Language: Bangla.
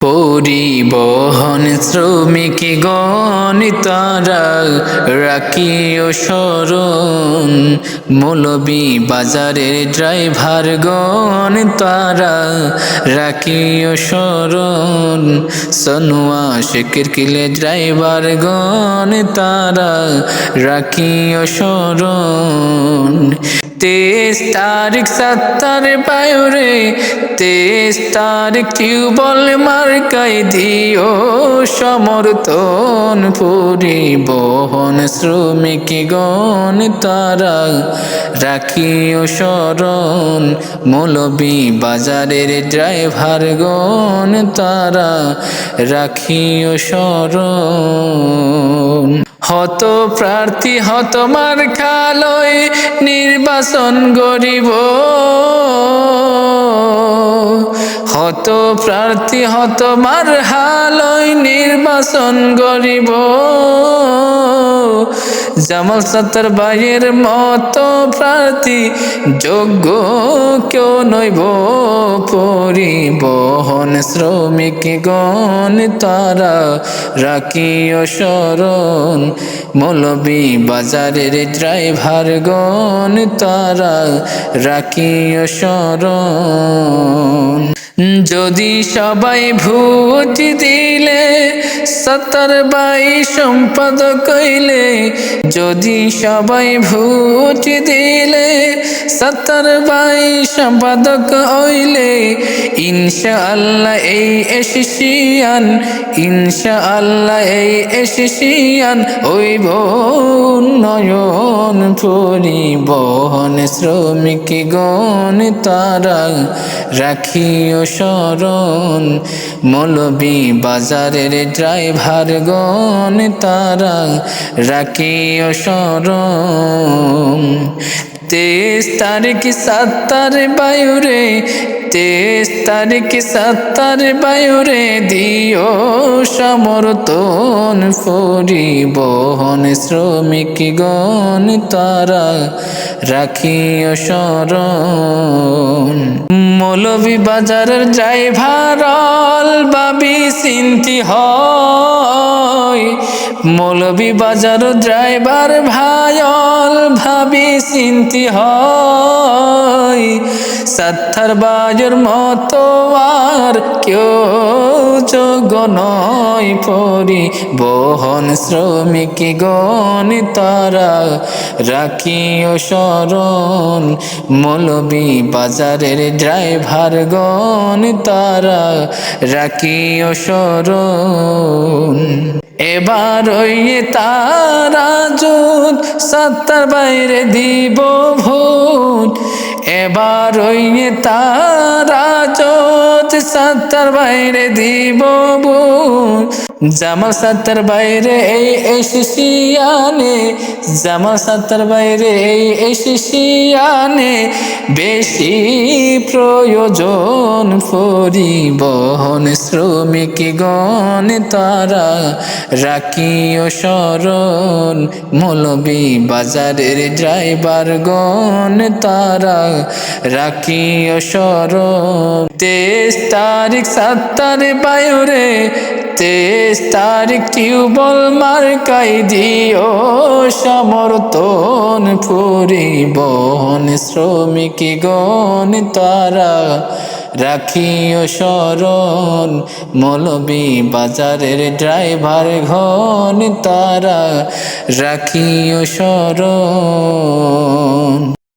পরিবহন শ্রমিক গণ তারা রাখিও স্মরণ, মৌলভী বাজারের ড্রাইভার গণ তারা রাখিও স্মরণ, সনুয়া শেখের কিলে ড্রাইভার গণ তারা রাখিও স্মরণ। 23 তারিখ 7 বায়ুরে 23 তারিখ টিউবল মার্কাই দিও সমর্থন, পরিবহন শ্রমিক গণ তারা রাখিও স্মরণ, মৌলভী বাজারের ড্রাইভার গণ তারা রাখিও স্মরণ। হত প্রার্থী হত মার্কালয় নির্বাচন গরিব, হত প্রার্থী হত মারহালয় নির্বাচন গরিব, জামাল সাত্তার ভাইয়ের মতো প্রার্থী যোগ্য কেউ নইব, পরিবহন শ্রমিক গণ তারা রাখিও স্মরণ, মৌলভী বাজারের ড্রাইভার গণ তারা রাখিও স্মরণ। যদি সবাই ভোট দিলে সাত্তার ভাই সম্পাদক হইলে, যদি সবাই ভোট দিলে সাত্তার ভাই সম্পাদক হইলে, ইনশাআল্লাহ এই এশিয়ান, ইনশাআল্লাহ এই এশিয়ান হইব উন্নয়ন, পরিবহন শ্রমিক গণ তারা রাখিও স্মরণ, মৌলভী বাজারের ড্রাইভার গণ তারা রাখিও স্মরণ। 23 তারিখ 7 বায়ুরে 23 তারিখ 7 বায়ুরে দিও সমর্থন, পরিবহন শ্রমিক গণ তারা রাখিও স্মরণ। মৌলভী বাজারের ড্রাইভার ভাবি চিন্তি হয়, মৌলভী বাজার ড্রাইভার ভাইল ভাবি চিন্তি হয়, সাত্তার ভাইয়ের মতো আর কেউ যোগ্য নয়, পরিবহন শ্রমিক গণ তারা রাখিও স্মরণ, মৌলভী বাজারের ড্রাইভার গণ তারা রাখিও স্মরণ। এবার ওই তারা জোট সাত্তার বাইরে দিব ভোট, এবার ওই তারা জোট সাত্তার বাইরে দিব ভোট, জামাল সাত্তার বাইরে এই এশিয়ানে, জামাল সাত্তার বাইরে এই এশিয়ানে বেশি প্রয়োজন, পরিবহন শ্রমিক গণ তারা রাখিও স্মরণ, মৌলভী বাজারের ড্রাইভার গণ তারা রাখিও স্মরণ। 23 তারিখ 7 বায়ুরে 23 তারিখ টিউবল মার্কাই দিও সমর্থন, পরিবহন শ্রমিক গণ তারা রাখিও স্মরণ, মৌলভী বাজারের ড্রাইভার গণ তারা রাখিও স্মরণ।